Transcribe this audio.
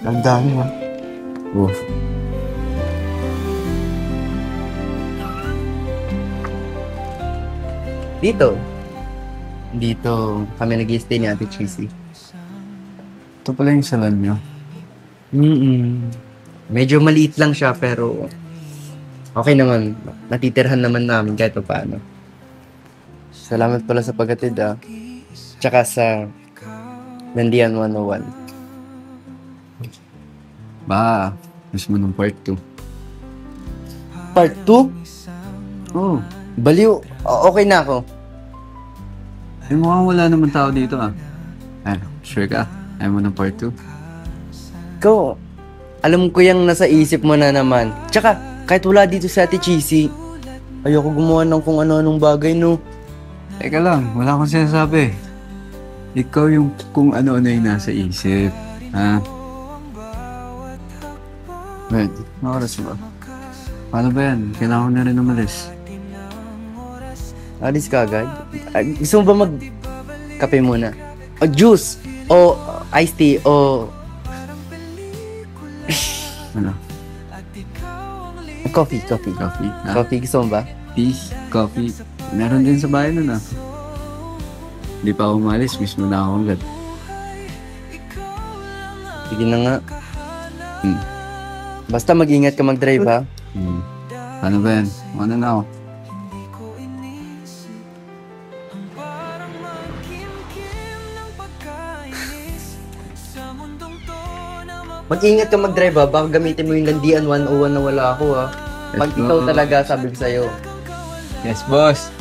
Ang dami ha. Oh. Dito. Dito kami nag-i-stay ni Ate Cheesy. Ito pala yung salon nyo. Medyo maliit lang siya pero okay naman. Natitirhan naman namin kahit paano. Salamat pala sa paghatid Tsaka sa Landian 101. Ba, gusto mo ng part 2. Part 2? Oh, Baliw. Okay na ako. eh mukhang wala naman tao dito Ano, sure ka? Ayaw mo ng part 2? Ikaw, alam ko yung nasa isip mo na naman. Tsaka, kahit wala dito sa Ate Cheesy, ayoko gumawa ng kung ano-anong bagay, no? Teka lang, wala akong sinasabi. Ikaw yung kung ano-ano yung nasa isip. Ha? Wait, oras ba? Paano ba yan? Kailangan ko na rin umalis. Alis ka agad? Gusto mo ba mag-kape muna? O juice? O iced tea? O Ano? coffee? Coffee? Ha? Coffee, gusto mo ba? Tea? Coffee? Meron din sa bahay nun Hindi pa ako umalis, mismo na ako agad. Sige na nga. Hmm. Basta mag-ingat ka mag-drive, ha? Paano ba yan? Ano na ako? Mag-ingat ka mag-drive, ha? Baka gamitin mo yung Landian 101 na wala ako, ha? Pag Let's ikaw go. talaga, sabi ko sa'yo. Yes, boss!